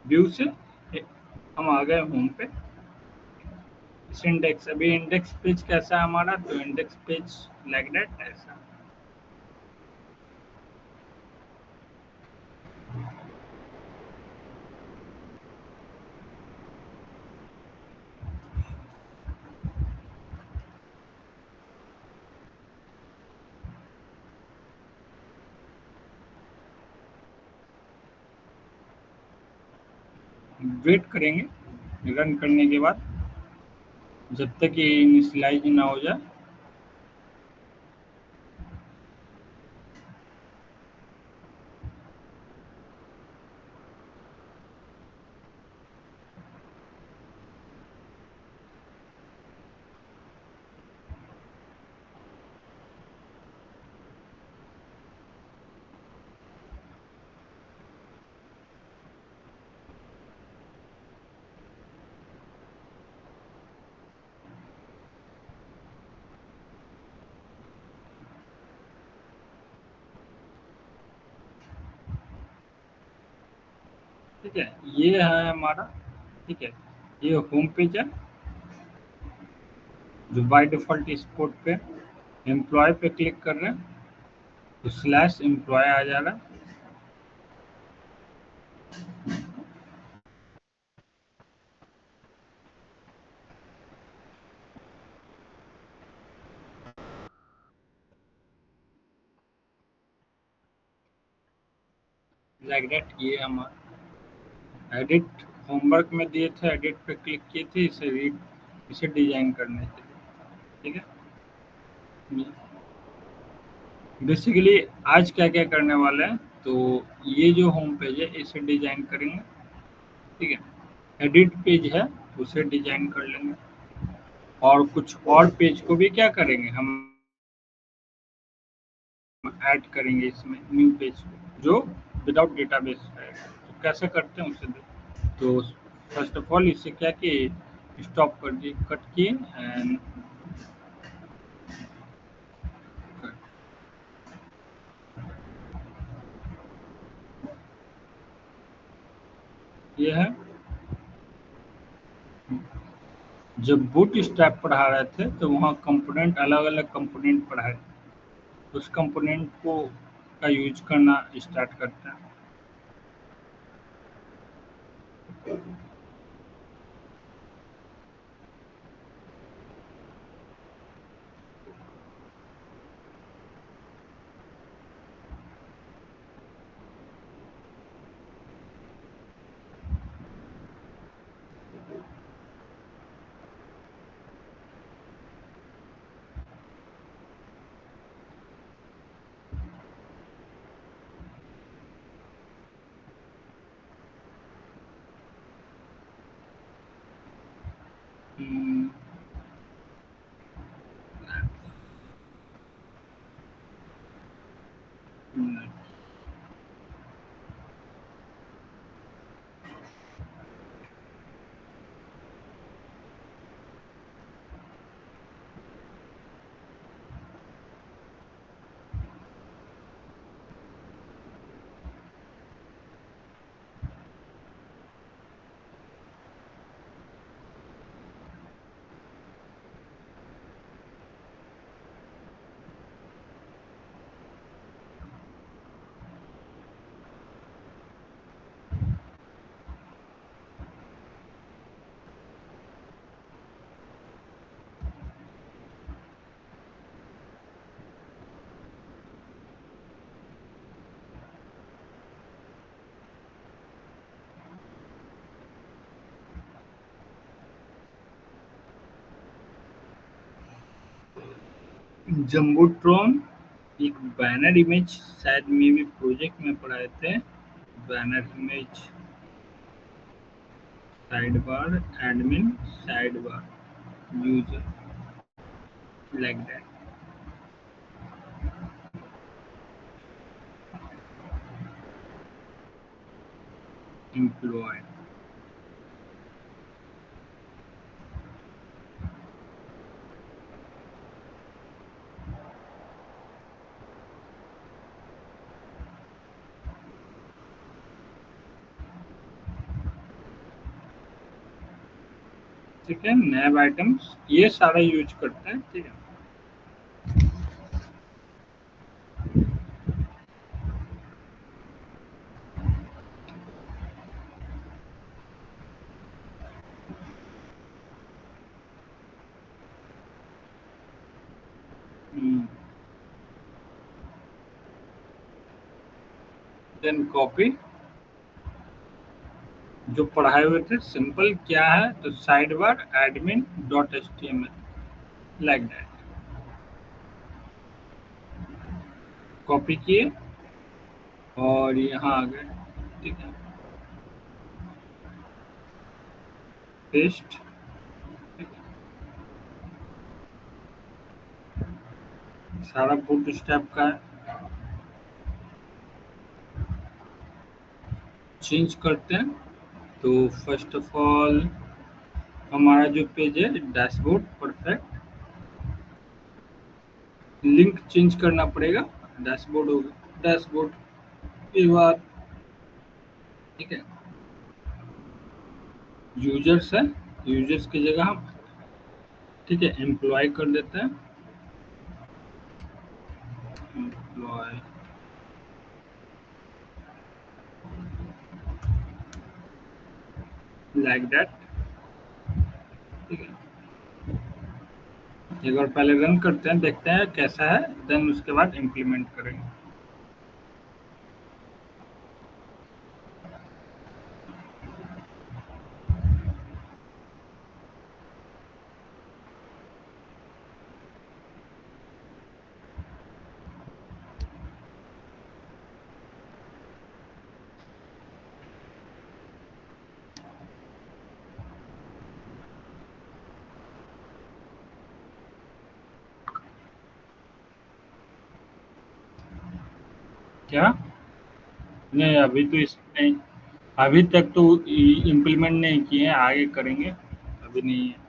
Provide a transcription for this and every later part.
View से हम आ गए होम पे। इस इंडेक्स, अभी इंडेक्स पेज कैसा है हमारा, तो इंडेक्स पेज लाइक दैट ऐसा। वेट करेंगे रन करने के बाद, जब तक ये इनिशियलाइज ना हो जाए। ठीक है, ये है हमारा। ठीक है, ये होम पेज है जो बाय डिफॉल्ट इस पोर्ट पे। एम्प्लॉय पे क्लिक कर रहे हैं तो स्लैश एम्प्लॉय आ जा रहा है। लाइक दैट, ये हम एडिट होमवर्क में दिए थे, एडिट पे क्लिक किए थे इसे रीड, इसे डिजाइन करने के लिए। ठीक है, बेसिकली आज क्या क्या करने वाले हैं, तो ये जो होम पेज है इसे डिजाइन करेंगे। ठीक है, एडिट पेज है उसे डिजाइन कर लेंगे, और कुछ और पेज को भी क्या करेंगे हम ऐड करेंगे इसमें, न्यू पेज को जो विदाउट डेटाबेस है। तो कैसे करते हैं उसे देखें। तो फर्स्ट ऑफ ऑल इसे क्या कि स्टॉप कर दिए, कट किए एंड ये है। जब बूट स्ट्रैप पढ़ा रहे थे तो वहाँ कंपोनेंट, अलग अलग कंपोनेंट पढ़ाए, उस कंपोनेंट को का यूज करना स्टार्ट करते हैं। हम्म, हम्म, जम्बूट्रॉन एक बैनर इमेज, शायद मे भी प्रोजेक्ट में पढ़ाए थे। Banner image, side bar, admin, side bar, user, like that, employ. ठीक है, नैब आइटम्स ये सारा यूज करते हैं। ठीक है। देन कॉपी जो पढ़ाए हुए थे, सिंपल क्या है तो side bar admin dot H T M L like that, copy किए और यहाँ आ गए। ठीक है, पेस्ट। ठीक है, सारा बूट स्टैप का चेंज करते हैं। तो फर्स्ट ऑफ ऑल हमारा जो पेज है डैशबोर्ड परफेक्ट, लिंक चेंज करना पड़ेगा, डैशबोर्ड होगा डैशबोर्ड के बाद। ठीक है, यूजर्स है, यूजर्स की जगह हम ठीक है एम्प्लॉय कर देते हैं, एम्प्लॉय लाइक दैट। ठीक है, एक बार पहले रन करते हैं, देखते हैं कैसा है, देन उसके बाद इम्प्लीमेंट करेंगे। क्या? नहीं, अभी तो इस नहीं, अभी तक तो इम्प्लीमेंट नहीं किए हैं, आगे करेंगे, अभी नहीं है।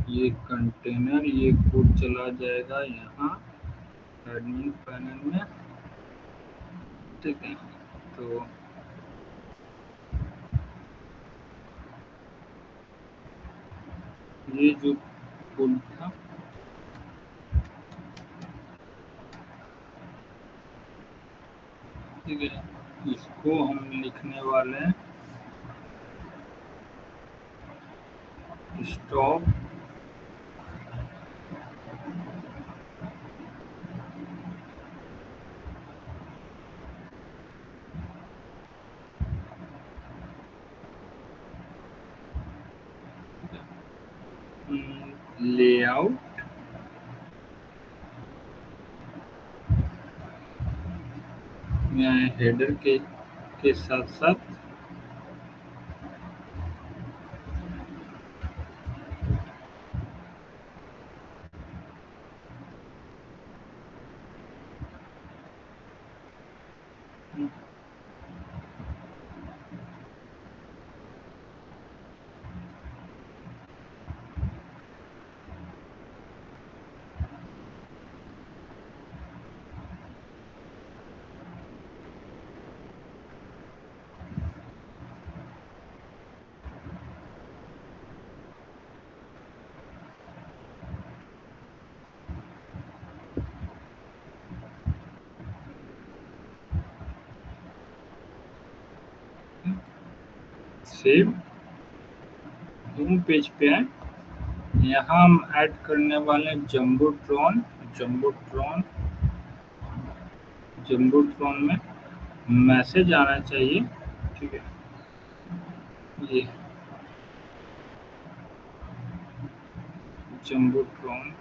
ये कंटेनर, ये कोड चला जाएगा यहाँ एडमिन पैनल में। ठीक है, तो ये जो कोड था, ठीक है, इसको हम लिखने वाले हैं स्टॉप लेआउट में हेडर के साथ साथ सेव होम पेज पे आए। यहाँ हम ऐड करने वाले हैं जम्बोट्रॉन। जम्बोट्रॉन जम्बोट्रॉन में मैसेज आना चाहिए। ठीक है, ये jumbotron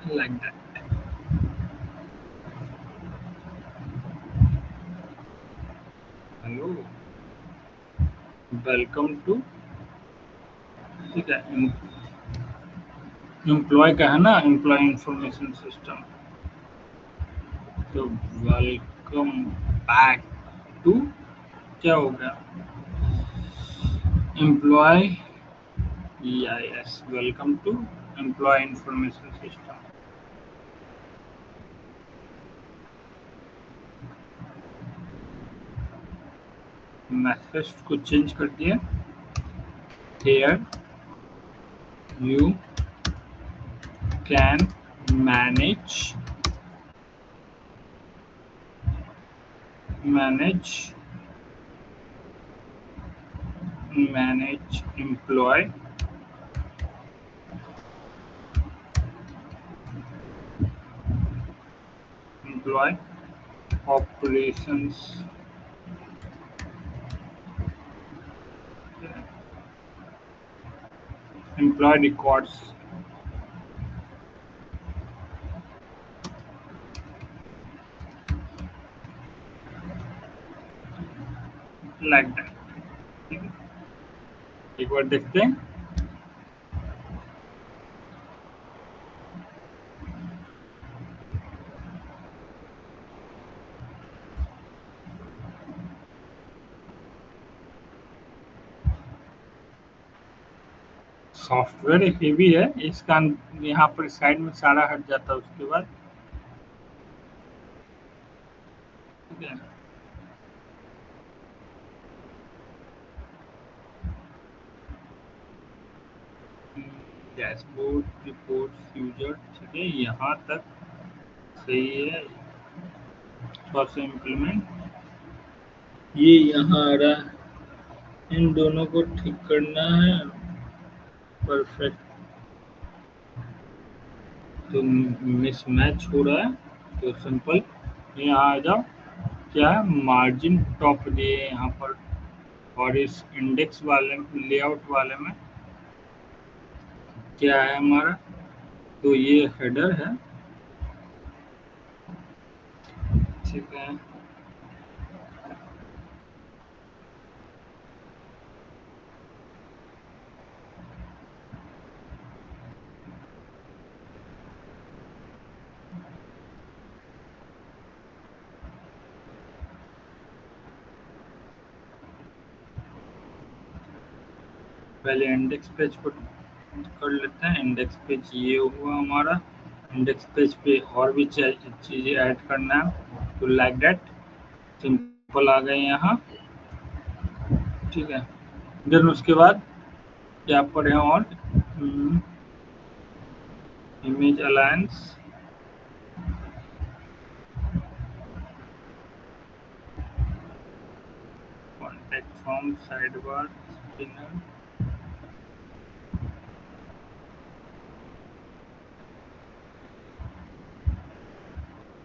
like that. Hello, welcome to. ठीक है, एम्प्लॉय का है ना, एम्प्लॉय इंफॉर्मेशन सिस्टम। तो वेलकम बैक टू, क्या हो गया, employ, yes, welcome to employ information system. Message को चेंज कर दिया, here you can manage manage manage employ operations, employ records, like that. ठीक है, एक बार देखते हैं। सॉफ्टवेयर हेवी है इसका, यहाँ पर साइड में सारा हट जाता है उसके बाद। ठीक है, डैशबोर्ड रिपोर्ट्स यूजर, ठीक है, यहाँ तक सही है। थोड़ा सा इम्प्लीमेंट, ये यहाँ आ रहा है, इन दोनों को ठीक करना है। परफेक्ट, तो मिसमैच हो रहा है, तो सिंपल यहाँ आ जाओ। क्या है, मार्जिन टॉप दिए यहाँ पर, और इस इंडेक्स वाले लेआउट वाले में क्या है हमारा, तो ये हेडर है। ठीक है, पहले इंडेक्स पेज को कर लेते हैं। इंडेक्स पेज ये हुआ हमारा। इंडेक्स पेज पे और भी चीज़ें ऐड करना है, तो लाइक दैट सिंपल आ गए यहाँ। ठीक है, देन उसके बाद क्या पढ़े, और image alliance, contact form, side bar, spinner,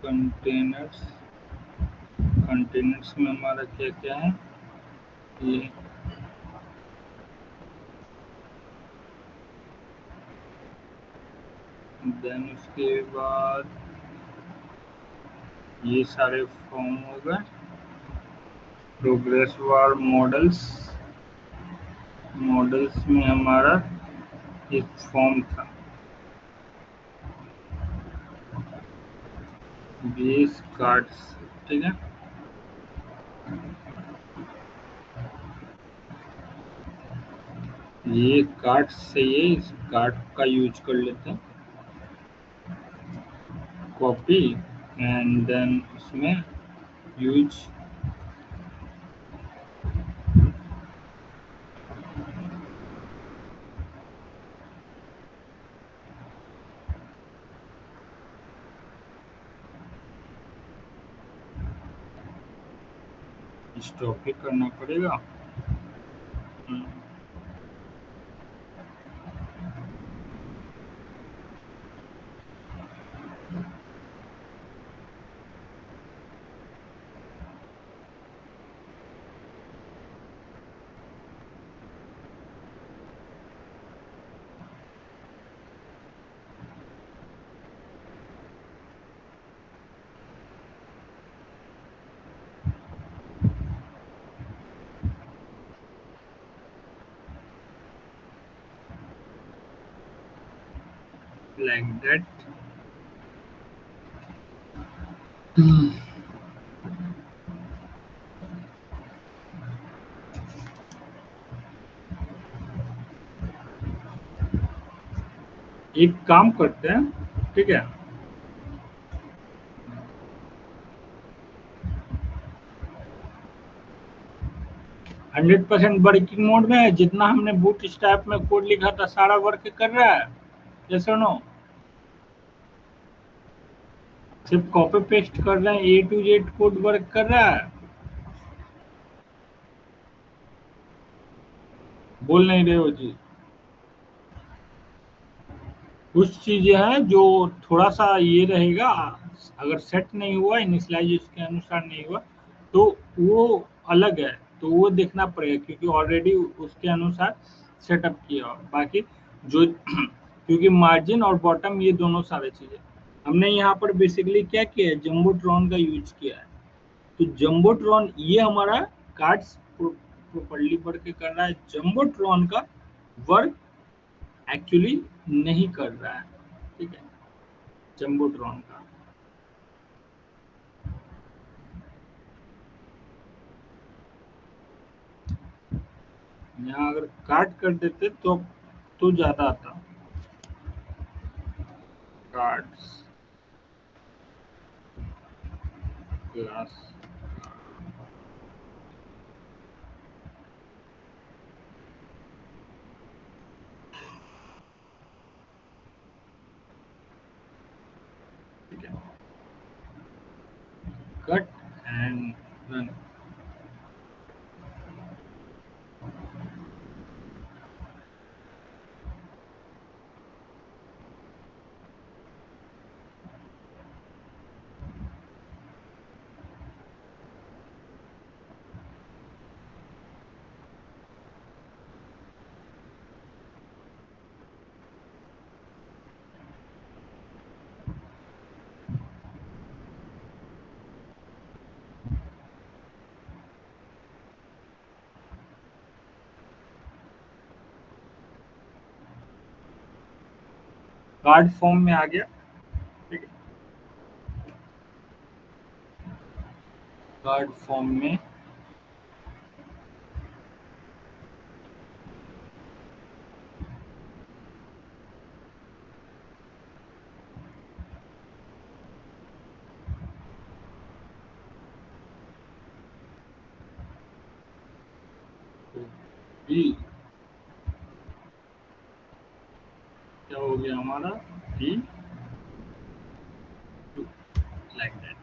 containers. Containers में हमारा क्या क्या है, ये देन उसके बाद ये सारे फॉर्म हो गए। प्रोग्रेस बार, मॉडल्स, मॉडल्स में हमारा एक फॉर्म था, बेस कार्ड्स। ठीक है, ये कार्ड से ये इस कार्ड का यूज कर लेते हैं, कॉपी एंड देन उसमें यूज, स्टॉप भी करना पड़ेगा। Like that. एक काम करते हैं, ठीक है। 100% वर्किंग मोड में है, जितना हमने बूट स्ट्रैप में कोड लिखा था सारा वर्क कर रहा है। यस और नो? सिर्फ कॉपी पेस्ट कर रहे हैं, ए टू जेड कोड वर्क कर रहा है। बोल नहीं रहे हो जी? कुछ चीजें हैं जो थोड़ा सा ये रहेगा, अगर सेट नहीं हुआ, इनिशियलाइज उसके अनुसार नहीं हुआ, तो वो अलग है, तो वो देखना पड़ेगा क्योंकि ऑलरेडी उसके अनुसार सेटअप किया हुआ। बाकी जो क्योंकि मार्जिन और बॉटम ये दोनों सारे चीजें हमने यहाँ पर बेसिकली क्या किया है, जम्बोट्रॉन का यूज किया है। तो जम्बोट्रॉन ये हमारा कार्ड्स प्रॉपर्ली वर्क कर रहा है, जम्बोट्रॉन का वर्क एक्चुअली नहीं कर रहा है, ठीक है, जम्बोट्रॉन का। यहाँ अगर काट कर देते तो ज्यादा आता। कार्ड्स क्लास, ठीक है, cut and run. Card form में आ गया, ठीक है, कार्ड फॉर्म में। बी क्या हो गया हमारा, बी टू, लाइक दैट।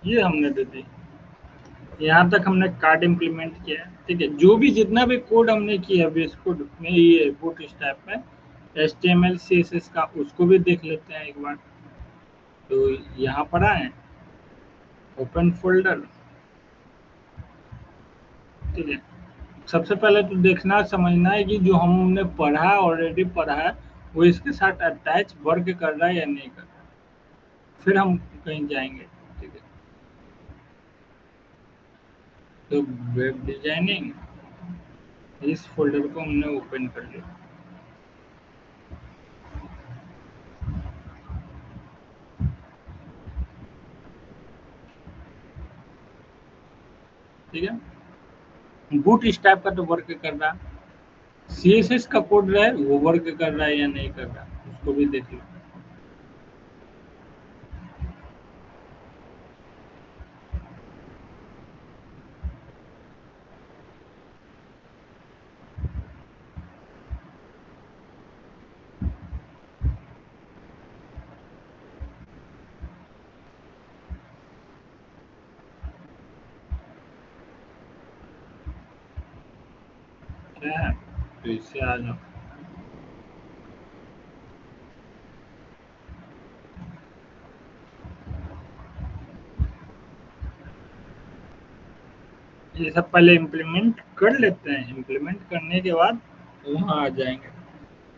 ये हमने दे दी। यहाँ तक हमने कार्ड इम्प्लीमेंट किया है, ठीक है। जो भी जितना भी कोड हमने किया बेस कोड में, ये बूट स्ट्रैप में, HTML CSS का, उसको भी देख लेते हैं एक बार। तो यहाँ पर आए, ओपन फोल्डर, ठीक है। सबसे पहले तो देखना समझना है कि जो हमने पढ़ा है, ऑलरेडी पढ़ा है, वो इसके साथ अटैच वर्क कर रहा है या नहीं कर रहा है, फिर हम कहीं जाएंगे, ठीक है। तो वेब डिजाइनिंग, इस फोल्डर को हमने ओपन कर लिया, ठीक है। बूट स्ट्रैप का तो वर्क कर रहा है, CSS का कोड रहा है वो वर्क कर रहा है या नहीं कर रहा है, उसको भी देख लो। क्या है, तो इससे आ जाओ। ये सब पहले इम्प्लीमेंट कर लेते हैं, इम्प्लीमेंट करने के बाद वहाँ आ जाएंगे,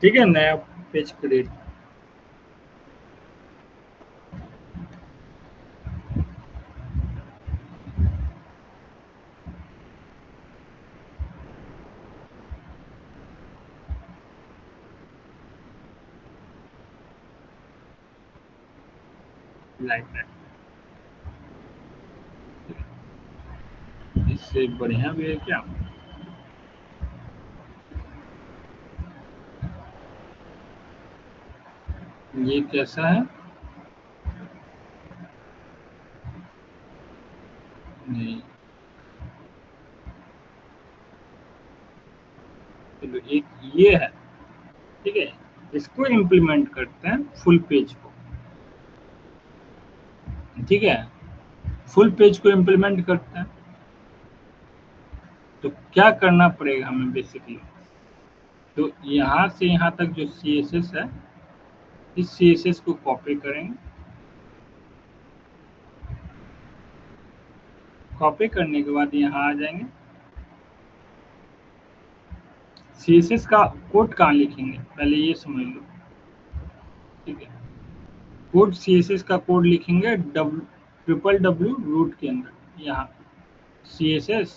ठीक है। नया पेज क्रिएट, लाइक दैट। इससे बढ़िया भी है क्या? ये कैसा है? नहीं, चलो एक ये है, ठीक है। इसको इम्प्लीमेंट करते हैं फुल पेज को, ठीक है। फुल पेज को इम्प्लीमेंट करते हैं, तो क्या करना पड़ेगा हमें बेसिकली? तो यहाँ से यहाँ तक जो CSS है, इस CSS को कॉपी करेंगे। कॉपी करने के बाद यहाँ आ जाएंगे। CSS का कोड कहाँ लिखेंगे पहले ये समझ लो, ठीक है। कोड CSS का कोड लिखेंगे www रूट के अंदर, यहाँ CSS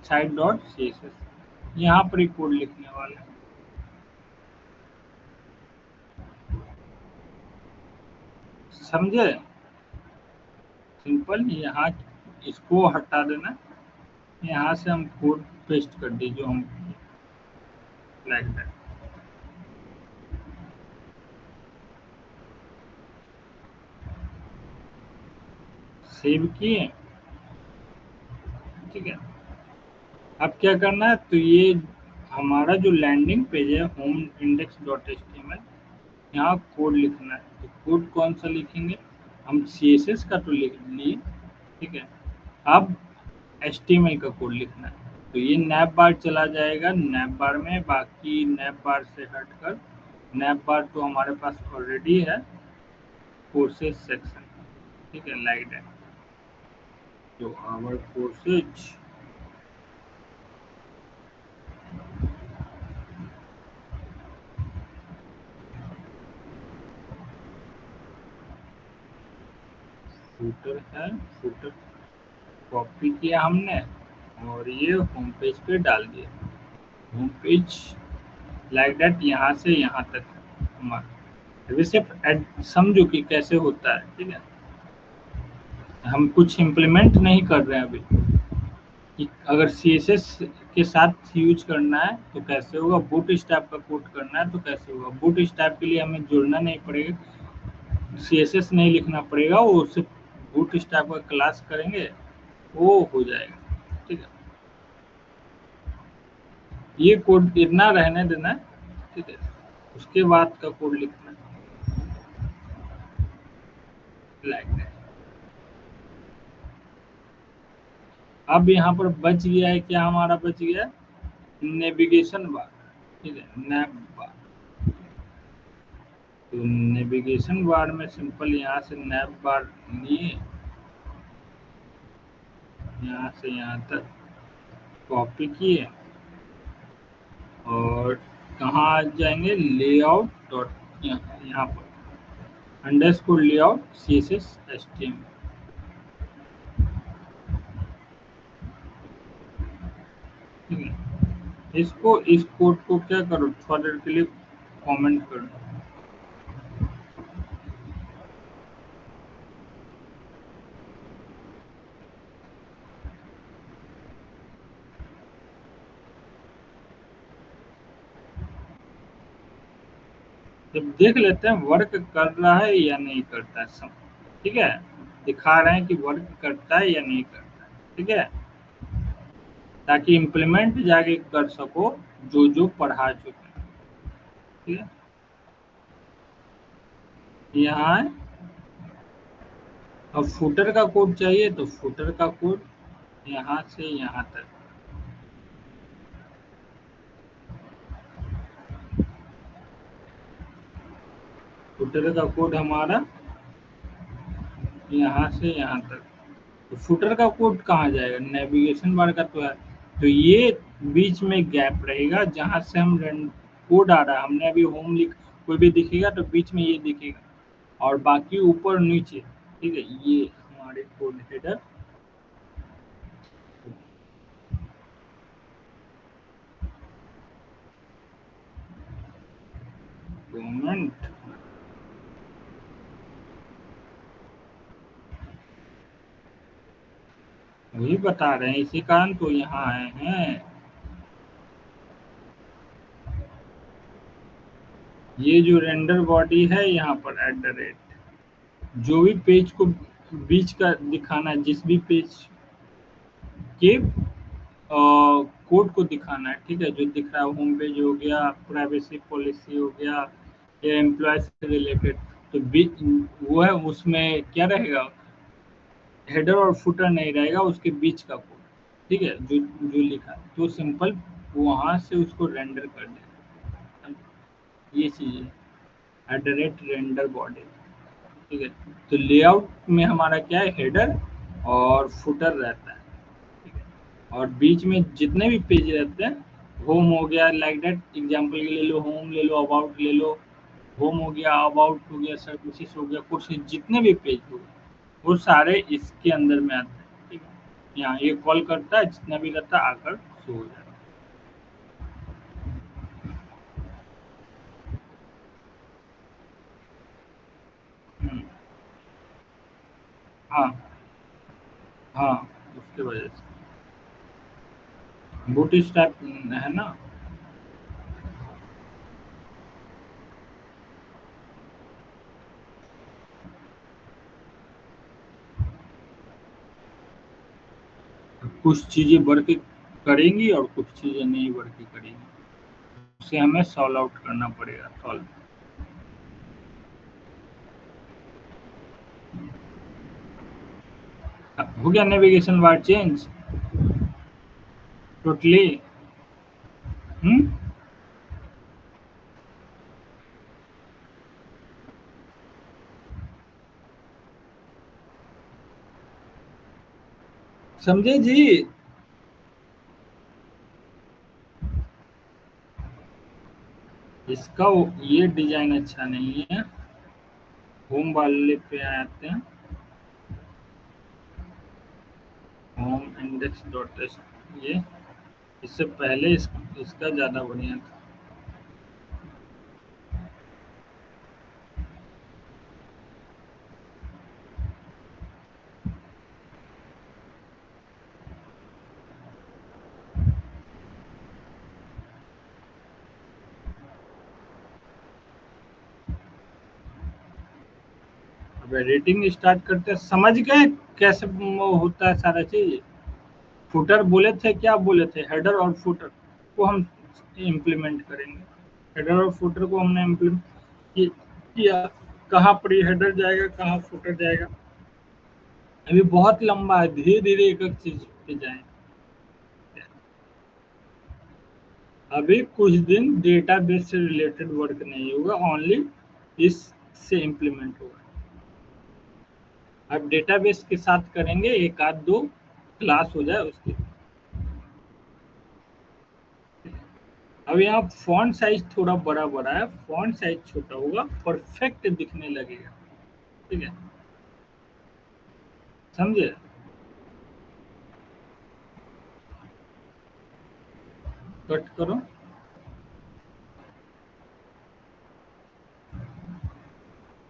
साइड डॉट CSS, यहाँ पर ही कोड लिखने वाले हैं। समझे? सिंपल। यहाँ इसको हटा देना, यहाँ से हम कोड पेस्ट कर दी जो हम लाइक दैट। सेव किए, ठीक है। अब क्या करना है, तो ये हमारा जो लैंडिंग पेज है होम इंडेक्स डॉट एच, यहाँ कोड लिखना है। तो कोड कौन सा लिखेंगे? हम CSS का तो लिख लिए, ठीक है। अब HTML का कोड लिखना है। तो ये नैप बार चला जाएगा नैप बार में, बाकी नैप बार से हटकर, नैप बार तो हमारे पास ऑलरेडी है कोर्सेज सेक्शन, ठीक है, लाइक दैट। तो आवर कोर्सेज, फूटर है, फूटर कॉपी किया हमने और ये होम पेज पे डाल दिया। होम पेज लाइक दैट, यहाँ से यहाँ तक हमारा। अभी सिर्फ समझो कि कैसे होता है, ठीक है। हम कुछ इम्प्लीमेंट नहीं कर रहे हैं अभी, कि अगर CSS के साथ यूज करना है तो कैसे होगा, बूट स्टैप का कोड करना है तो कैसे होगा। बूट स्टैप के लिए हमें जुड़ना नहीं पड़ेगा, CSS नहीं लिखना पड़ेगा, वो सिर्फ बूट स्टैप का क्लास करेंगे, वो हो जाएगा, ठीक है। ये कोड इतना रहने देना है, ठीक है। उसके बाद का कोड लिखना है लाइक दैट। अब यहाँ पर बच गया है क्या? हमारा बच गया नेविगेशन बार, ठीक है, नैप बार। तो नेविगेशन बार में सिंपल यहाँ से नैप बार लिए, यहाँ से यहाँ तक कॉपी किए और कहाँ आ जाएंगे, लेआउट डॉट, यहाँ पर अंडरस्कोर लेआउट CSS HTML, ठीक है। इसको, इस कोड को क्या करो, थोड़ा देर के लिए कमेंट करो। जब देख लेते हैं वर्क कर रहा है या नहीं करता है, सब ठीक है, दिखा रहे हैं कि वर्क करता है या नहीं करता है, ठीक है, ताकि इम्प्लीमेंट जाके कर सको जो जो पढ़ा चुके हैं, ठीक है। यहाँ है। अब फुटर का कोड चाहिए तो फुटर का कोड यहाँ से यहाँ तक, फुटर का कोड हमारा यहाँ से यहाँ तक। तो फुटर का कोड कहाँ जाएगा, नेविगेशन बार का तो है, तो ये बीच में गैप रहेगा जहाँ से हम कोड आ रहा है। हमने अभी होम लिख, कोई भी दिखेगा तो बीच में ये दिखेगा और बाकी ऊपर नीचे, ठीक है। ये हमारे कोड हेडर, कमेंट, वही बता रहे हैं, इसी कारण तो यहाँ आए हैं। ये जो रेंडर बॉडी है यहाँ पर एट द रेट, जो भी पेज को बीच का दिखाना है, जिस भी पेज के कोड को दिखाना है, ठीक है, जो दिख रहा है होम पेज हो गया, प्राइवेसी पॉलिसी हो गया, या एम्प्लॉय से रिलेटेड, तो बीच वो है, उसमें क्या रहेगा, हेडर और फुटर नहीं रहेगा, उसके बीच का कोड, ठीक है, जो जो लिखा है, तो सिंपल वहां से उसको रेंडर कर देना, ये चीज है at the rate render body, ठीक है। तो लेआउट में हमारा क्या है, हेडर और फुटर रहता है, ठीक है, और बीच में जितने भी पेज रहते हैं, होम हो गया, लाइक दैट एग्जांपल के ले लो, होम ले लो, अबाउट ले लो, होम हो गया, अबाउट हो गया, सर्विसेज हो गया, कुछ जितने भी पेज हो गए, वो सारे इसके अंदर में आते हैं, ठीक है। यहाँ ये कॉल करता है, जितना भी रहता है आकर शो हो जाता है। हाँ हाँ, उसके वजह से बूट स्ट्रैप है ना। कुछ चीजें वर्क करेंगी और कुछ चीजें नहीं वर्क करेंगी, उसे हमें सॉल्व आउट करना पड़ेगा, सॉल्व। हो गया नेविगेशन बार चेंज टोटली। हम्म, समझे जी। इसका ये डिजाइन अच्छा नहीं है। होम वाले पे आते हैं, होम इंडेक्स डॉट एस, ये इससे पहले इसका ज्यादा बढ़िया था। अब एडिटिंग स्टार्ट करते हैं, समझ गए कैसे वो होता है सारा चीज। फुटर बोले थे, क्या बोले थे, हेडर और फुटर को हम इम्प्लीमेंट करेंगे। हेडर और फुटर को हमने इम्प्लीमेंट किया, कहाँ पर ये हेडर जाएगा, कहाँ फुटर जाएगा, अभी बहुत लंबा है, धीरे धीरे एक एक चीज पे जाए। अभी कुछ दिन डेटाबेस से रिलेटेड वर्क नहीं होगा, ओनली इससे इम्प्लीमेंट होगा। अब डेटाबेस के साथ करेंगे, एक आध दो क्लास हो जाए उसके। अब यहाँ फॉन्ट साइज थोड़ा बड़ा बड़ा है, फॉन्ट साइज छोटा होगा, परफेक्ट दिखने लगेगा, ठीक है, समझे। कट करो।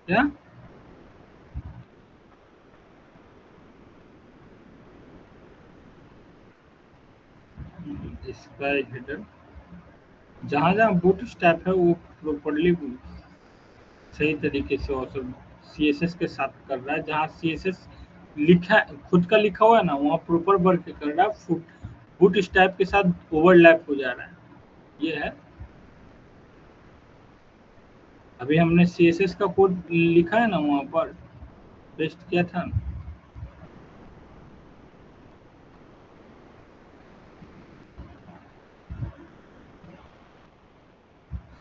क्या, इसका हेडर, जहाँ जहाँ बूट स्टैप है वो प्रॉपरली सही तरीके से और सब सीएसएस के साथ कर रहा है, जहाँ सीएसएस लिखा खुद का लिखा हुआ है ना, वहाँ प्रॉपर वर्क कर रहा है, बूट स्टैप के साथ ओवरलैप हो जा रहा है, ये है। अभी हमने सीएसएस का कोड लिखा है ना, वहाँ पर पेस्ट किया था।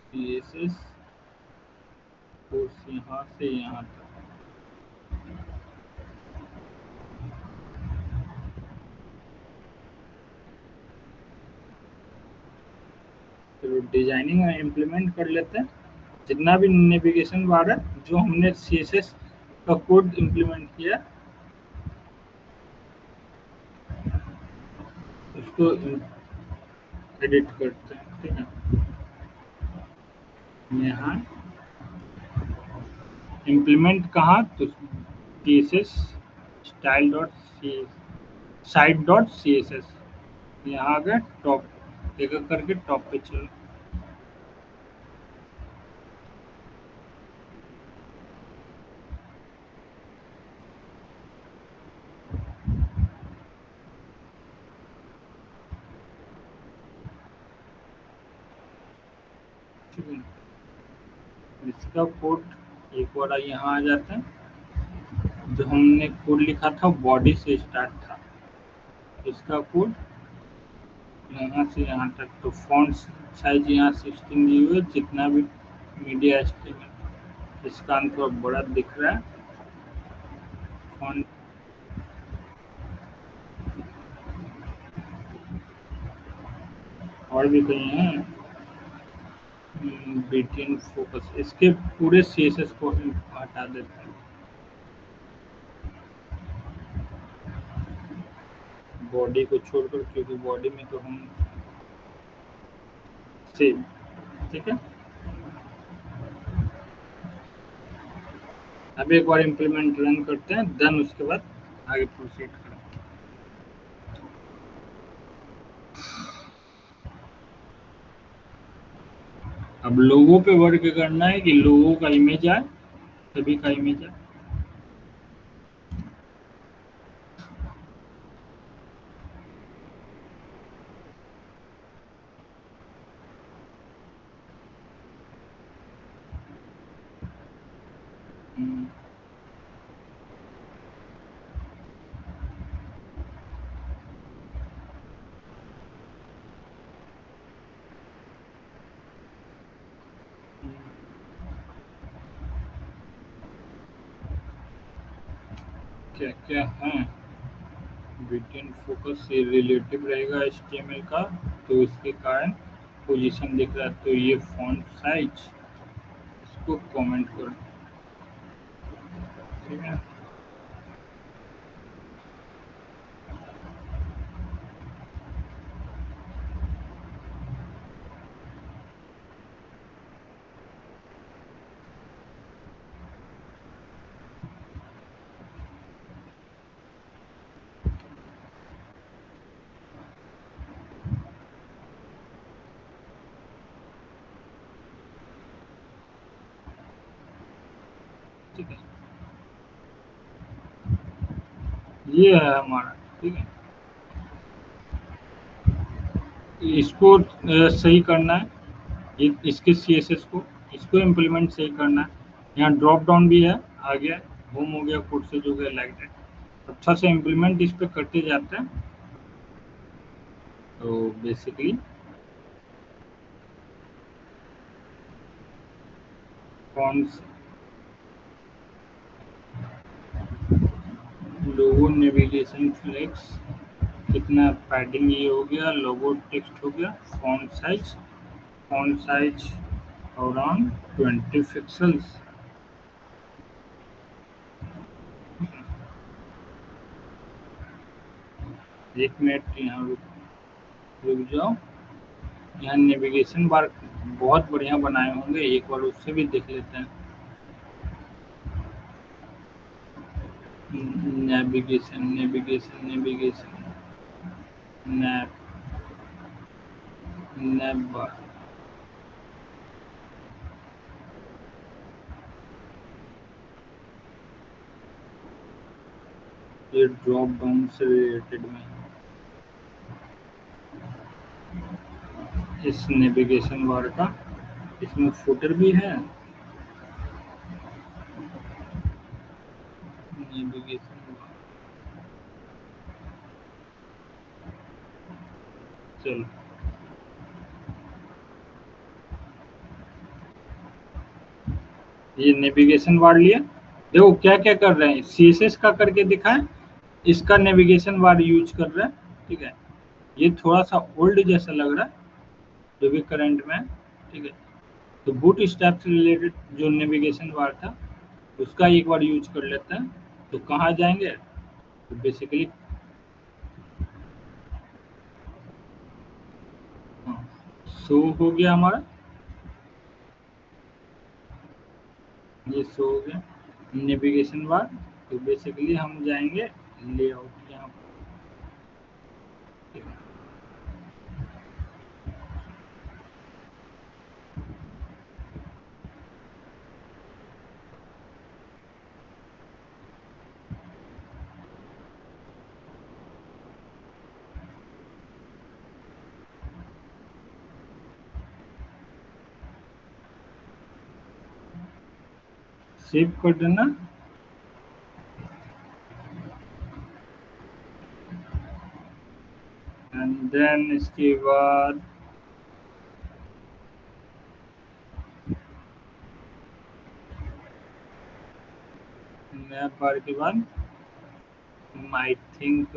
सीएसएस कोर्स यहाँ से यहाँ तक, चलो डिजाइनिंग में इम्प्लीमेंट कर लेते हैं, जितना भी नेविगेशन बार है, जो हमने सीएसएस का कोड इम्प्लीमेंट किया, उसको एडिट करते हैं, ठीक है। यहाँ इम्प्लीमेंट कहाँ, तो CSS style dot C site dot C S S, यहाँ आ गए टॉप, एक एक करके टॉप पे चलो। ठीक है, इसका कोड एक बार यहाँ आ जाता है। जो हमने कोड लिखा था बॉडी से स्टार्ट था, इसका कोड यहाँ से यहाँ तक। तो फॉन्ट साइज यहाँ 16 दी हुई है, जितना भी मीडिया एचटीएमएल, इसका थोड़ा बड़ा दिख रहा है फॉन्ट। और भी कहीं हैं बीटीएन फोकस, इसके पूरे सीएसएस को हटा देते हैं बॉडी को छोड़कर, क्योंकि बॉडी में तो हम सेम। ठीक है, अब एक बार इम्प्लीमेंट रन करते हैं, देन उसके बाद आगे प्रोसीड करें। अब लोगों पे वर्क करना है कि लोगों का इमेज आए, सभी का इमेज आए। हम्म, क्या क्या है, बीटीएन फोकस से रिलेटिव रहेगा एचटीएमएल का, तो इसके कारण पोजीशन दिख रहा है। तो ये फॉन्ट साइज, इसको कमेंट करो। ठीक है, ठीक है, ये है हमारा। ठीक है, इसको सही करना है, इसके सीएसएस को, इसको इम्प्लीमेंट सही करना है। यहाँ ड्रॉप डाउन भी है, आ गया होम हो गया, कोर्सेज हो गया, लाइक दैट। अच्छा से इम्प्लीमेंट इस पे करते जाते हैं, तो बेसिकली कौन लोगो नेविगेशन फ्लेक्स, कितना पैडिंग ये हो गया, लोगो टेक्स्ट हो गया, font size around 20 pixels. 1 minute यहाँ रुक जाओ। यहाँ नेविगेशन बार बहुत बढ़िया बनाए होंगे, एक बार उससे भी देख लेते हैं। Navigation navigation navigation nav nav bar, ये ड्रॉप डाउन से रिलेटेड में इस नेविगेशन बार का, इसमें फुटर भी है। नेविगेशन बार, चलो ये नेविगेशन बार लिया। देखो क्या क्या कर रहे हैं, सीएसएस का करके दिखाएं, इसका नेविगेशन बार यूज कर रहे हैं। ठीक है, ये थोड़ा सा ओल्ड जैसा लग रहा है जो भी करंट में है। ठीक है, तो बूट स्ट्रैप से रिलेटेड जो नेविगेशन बार था, उसका एक बार यूज कर लेते हैं। तो कहाँ जाएंगे, तो बेसिकली शो हो गया हमारा, ये शो हो गया नेविगेशन बार। तो बेसिकली हम जाएंगे लेआउट यहाँ पर, सेव कर देना। एंड देन इसके बाद नया बार के बाद आई थिंक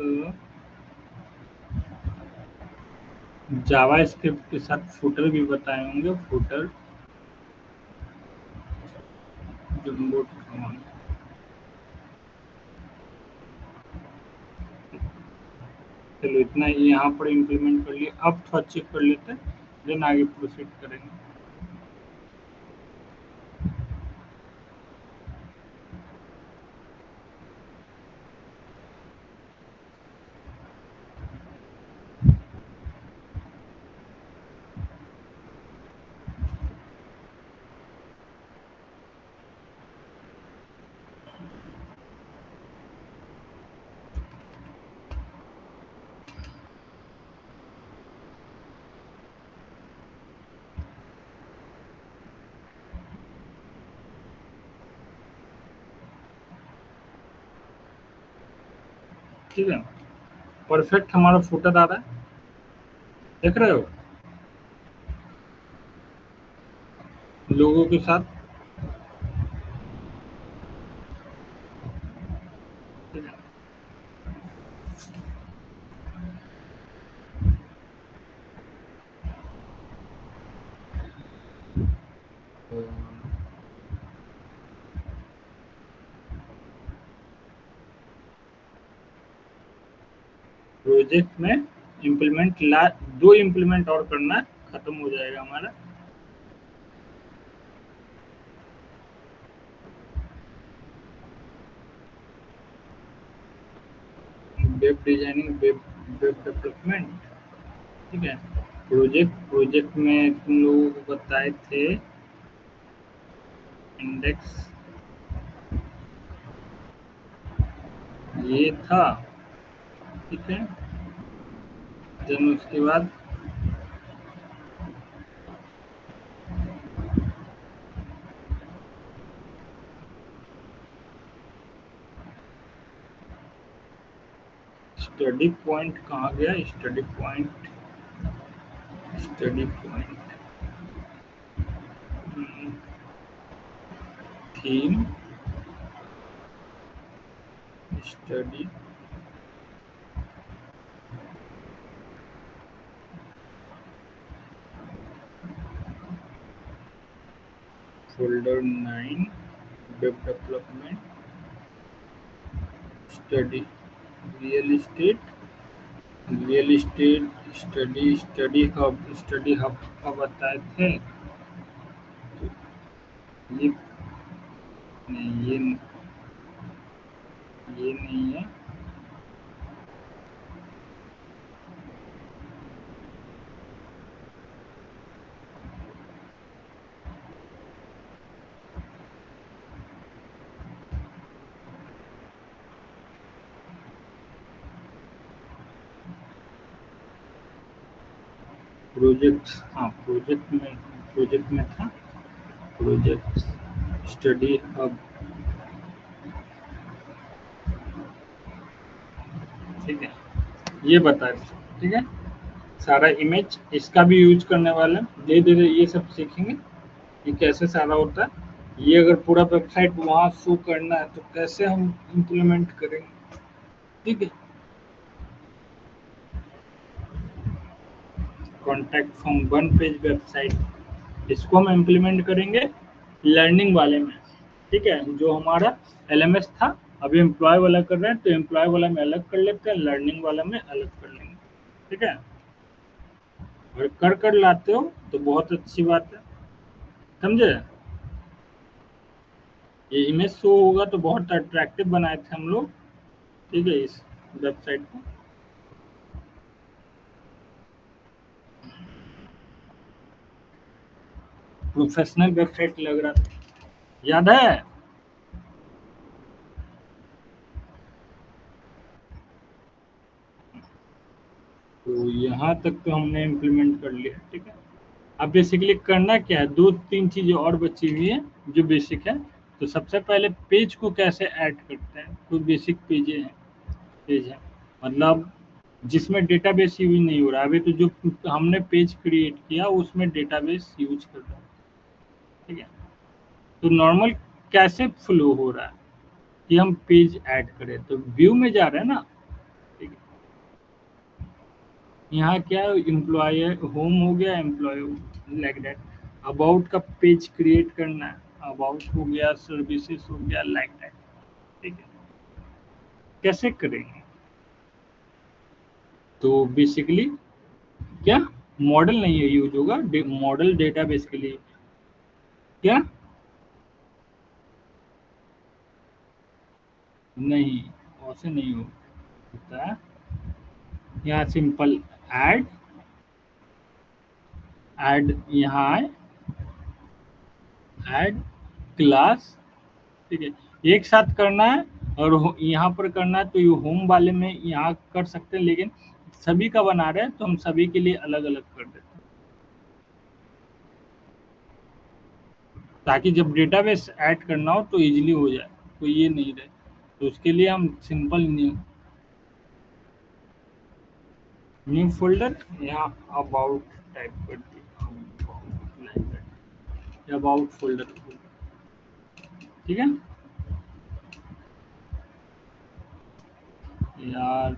जावा स्क्रिप्ट के साथ फुटर भी बताए होंगे। Footer jumbo font. चलो इतना ही यहाँ पर इम्प्लीमेंट कर लिया। अब थोड़ा चेक कर लेते हैं, देन आगे प्रोसीड करेंगे। ठीक है, परफेक्ट हमारा फुटर आ रहा है, देख रहे हो लोगों के साथ। ठीक है, तो प्रोजेक्ट में इम्प्लीमेंट ला 2 इम्प्लीमेंट और करना, खत्म हो जाएगा हमारा। Web designing, web web development. ठीक है, प्रोजेक्ट में तुम लोगों को बताए थे इंडेक्स, ये था। ठीक है, देन उसके बाद स्टडी पॉइंट कहाँ गया? Study point, study point theme, study folder 9, web development, study real estate, real estate study, study hub का बताए थे। ये नहीं, ये नहीं है। प्रोजेक्ट, हाँ प्रोजेक्ट में था प्रोजेक्ट स्टडी हब। ठीक है, ये बता दें। ठीक है, सारा इमेज इसका भी यूज करने वाले हैं। धीरे धीरे ये सब सीखेंगे कि कैसे सारा होता है। ये अगर पूरा वेबसाइट वहाँ शो करना है तो कैसे हम इम्प्लीमेंट करेंगे। ठीक है, contact form, one page website, इसको हम इम्प्लीमेंट करेंगे लर्निंग वाले में। ठीक है, जो हमारा एलएमएस था, अभी एम्प्लॉय वाला कर रहे हैं तो एम्प्लॉय वाला में अलग कर लेते हैं, लर्निंग वाला में अलग कर लेंगे। ठीक है, और कर लाते हो तो बहुत अच्छी बात है, समझे। ये इमेज शो होगा तो बहुत अट्रैक्टिव बनाए थे हम लोग। ठीक है, इस वेबसाइट को प्रोफेशनल वेबसाइट लग रहा था, याद है। तो यहाँ तक तो हमने इम्प्लीमेंट कर लिया। ठीक है, अब बेसिकली करना क्या है, 2-3 चीजें और बची हुई है जो बेसिक है। तो सबसे पहले पेज को कैसे ऐड करते हैं, तो बेसिक पेज है मतलब जिसमें डेटाबेस यूज नहीं हो रहा है अभी, तो जो हमने पेज क्रिएट किया उसमें डेटाबेस यूज कर रहा है, ठीक है। तो नॉर्मल कैसे फ्लो हो रहा है कि हम पेज ऐड करें, तो व्यू में जा रहे हैं ना, ठीक है। यहाँ क्या एम्प्लॉय होम हो गया, एम्प्लॉय लाइक दैट। अबाउट का पेज क्रिएट करना है, अबाउट हो गया, सर्विसेज हो गया, लाइक दैट, ठीक है। कैसे करेंगे, तो बेसिकली क्या मॉडल नहीं है यूज होगा, मॉडल डेटाबेस के लिए क्या नहीं, ऐसे नहीं होता है। यहाँ सिंपल ऐड, ऐड यहाँ आए, ऐड क्लास, ठीक है। एक साथ करना है और यहाँ पर करना है, तो ये होम वाले में यहाँ कर सकते हैं, लेकिन सभी का बना रहे हैं तो हम सभी के लिए अलग अलग कर देते हैं, ताकि जब डेटाबेस ऐड करना हो तो इजीली हो जाए, तो ये नहीं रहे। तो उसके लिए हम सिंपल न्यू न्यू फोल्डर, यहाँ अबाउट टाइप कर दिए, अबाउट फोल्डर, ठीक है यार।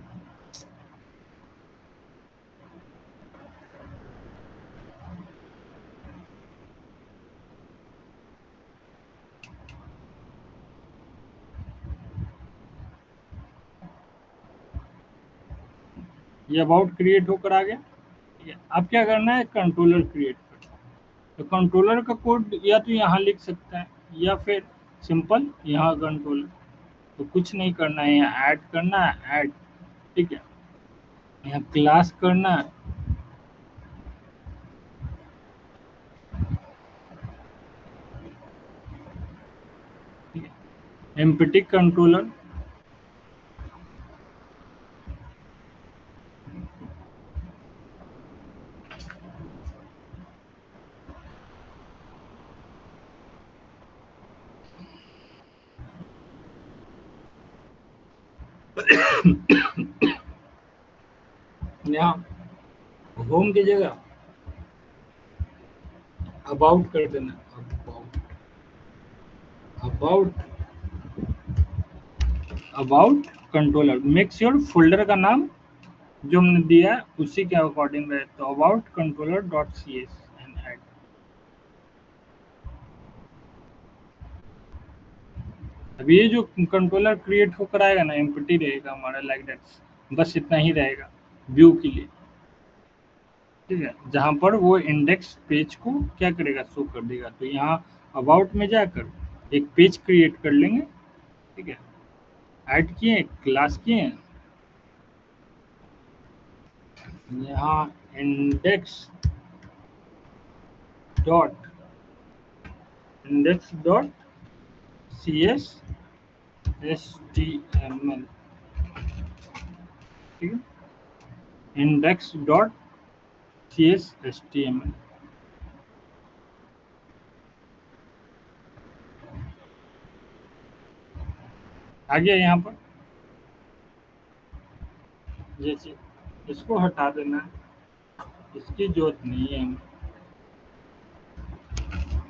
ये अबाउट क्रिएट होकर आ गया, ठीक है। अब क्या करना है, कंट्रोलर क्रिएट करना है। तो कंट्रोलर का कोड या तो यहाँ लिख सकते हैं या फिर सिंपल यहाँ कंट्रोलर, तो कुछ नहीं करना है, यहाँ ऐड करना है, ऐड, ठीक है। यहाँ क्लास करना है, ठीक है। एम्पटी कंट्रोलर, यहाँ होम की जगह अबाउट कर देना, about, about, about controller. Make sure folder का नाम जो हमने दिया है उसी के अकॉर्डिंग रहे, तो about controller dot C S and add. अब ये जो कंट्रोलर क्रिएट होकर आएगा ना, एम्प्टी रहेगा हमारा, लाइक दैट, बस इतना ही रहेगा व्यू के लिए, ठीक है। जहां पर वो इंडेक्स पेज को क्या करेगा, शो कर देगा। तो यहाँ अबाउट में जाकर एक पेज क्रिएट कर लेंगे, ठीक है। ऐड किए, क्लास किए, यहाँ index dot, index dot C S S T M L, ठीक है। Index dot C S S T M L आ गया यहाँ पर। जैसे इसको हटा देना है, इसकी जरूरत नहीं है हमें।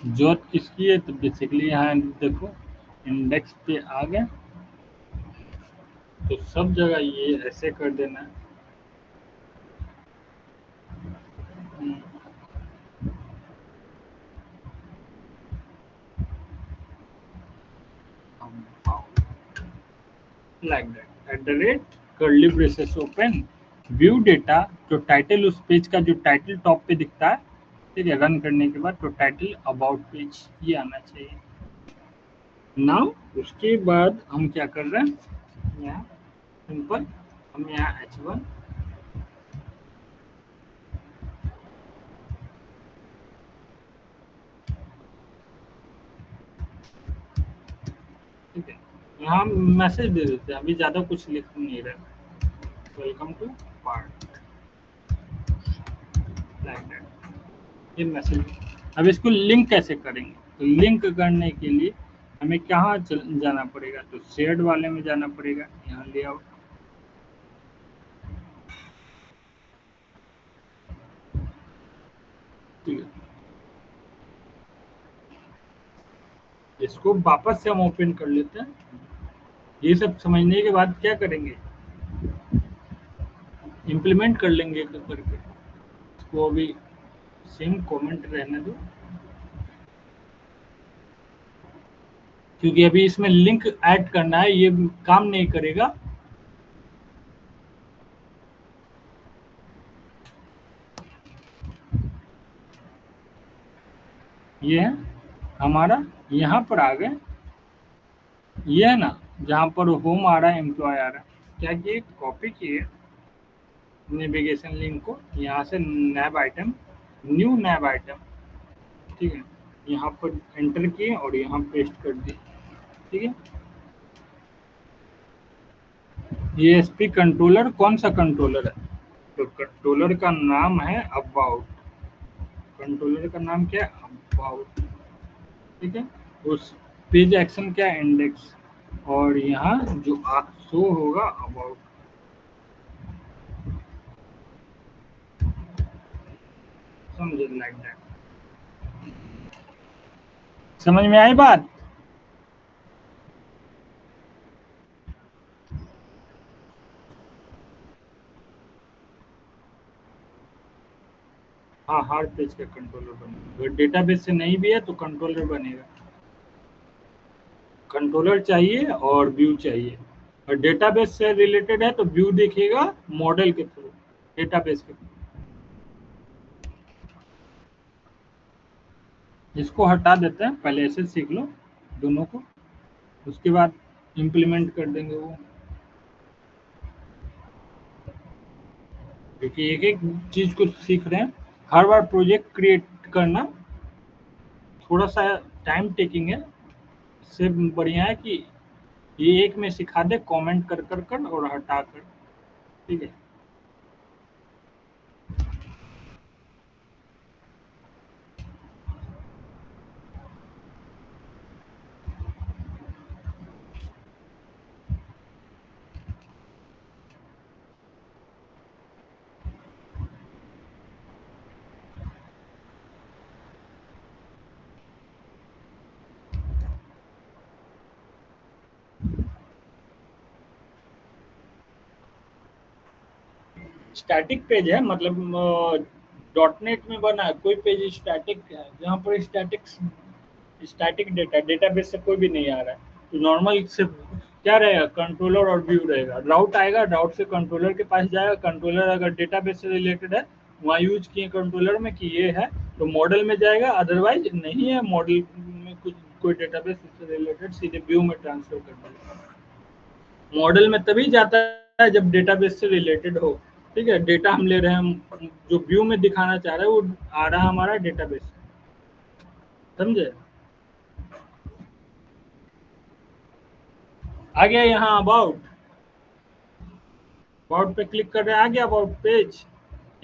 जरूरत किसकी है, तो बेसिकली यहाँ देखो इंडेक्स पे आ गए, तो सब जगह ये ऐसे कर देना है। Like that, at the rate, curly braces open, view data, जो टाइटल उस पेज का जो टाइटल टॉप पे दिखता है, ठीक है। रन करने के बाद तो टाइटल अबाउट पेज ये आना चाहिए। नाउ उसके बाद हम क्या कर रहे हैं, यहाँ सिंपल हम यहाँ H1, ठीक है। यहाँ मैसेज दे देते हैं, अभी ज़्यादा कुछ लिख नहीं रहे, welcome to part, like that, ये मैसेज। अब इसको लिंक कैसे करेंगे, तो लिंक करने के लिए हमें कहाँ जाना पड़ेगा, तो शेयर्ड वाले में जाना पड़ेगा, यहाँ लेआउट। ठीक है, इसको वापस से हम ओपन कर लेते हैं। ये सब समझने के बाद क्या करेंगे, इम्प्लीमेंट कर लेंगे एक एक करके। इसको अभी सेम कमेंट रहने दो, क्योंकि अभी इसमें लिंक ऐड करना है, ये काम नहीं करेगा। ये है हमारा, यहाँ पर आ गए, ये है ना जहाँ पर होम आ रहा है, एम्प्लॉय आ रहा है, क्या ये कॉपी किए नेविगेशन लिंक को, यहाँ से नैब आइटम, न्यू नैब आइटम, ठीक है, यहाँ पर एंटर किए और यहाँ पेस्ट कर दिए। ठीक है, ये एसपी कंट्रोलर कौन सा कंट्रोलर है, तो कंट्रोलर का नाम है अबाउट। कंट्रोलर का नाम क्या है, अबाउट। ठीक है, उस पेज एक्शन क्या है, इंडेक्स, और यहाँ जो शो होगा अबाउट। समझे, लाइक दैट। समझ में आई बात। हाँ, हर पेज का कंट्रोलर बनेगा, अगर डेटाबेस से नहीं भी है तो कंट्रोलर बनेगा। कंट्रोलर चाहिए और व्यू चाहिए, और डेटाबेस से रिलेटेड है तो व्यू दिखेगा मॉडल के थ्रू, डेटाबेस के थ्रू। इसको हटा देते हैं, पहले ऐसे सीख लो दोनों को, उसके बाद इम्प्लीमेंट कर देंगे वो, क्योंकि एक एक चीज को सीख रहे हैं। हर बार प्रोजेक्ट क्रिएट करना थोड़ा सा टाइम टेकिंग है, इससे बढ़िया है कि ये एक में सिखा दे, कमेंट कर कर कर और हटा कर। ठीक है, स्टैटिक पेज है, मतलब डॉट नेट में बना है, कोई पेज स्टैटिक है जहाँ पर स्टैटिक डेटाबेस से कोई भी नहीं आ रहा है, तो नॉर्मल सिर्फ क्या रहेगा, कंट्रोलर और व्यू रहेगा, राउट आएगा, राउट से कंट्रोलर के पास जाएगा, कंट्रोलर अगर डेटाबेस से रिलेटेड है, वहाँ यूज किए कंट्रोलर में कि ये है, तो मॉडल में जाएगा, अदरवाइज नहीं है मॉडल में कुछ कोई डेटाबेस से रिलेटेड, सीधे व्यू में ट्रांसफर कर देगा। मॉडल में तभी जाता है जब डेटाबेस से रिलेटेड हो। ठीक है, डेटा हम ले रहे हैं, हम जो व्यू में दिखाना चाह रहे हैं वो आ रहा है हमारा डेटाबेस से। समझे, आ गया यहाँ अबाउट, अबाउट पे क्लिक कर रहे हैं, आ गया अबाउट पेज।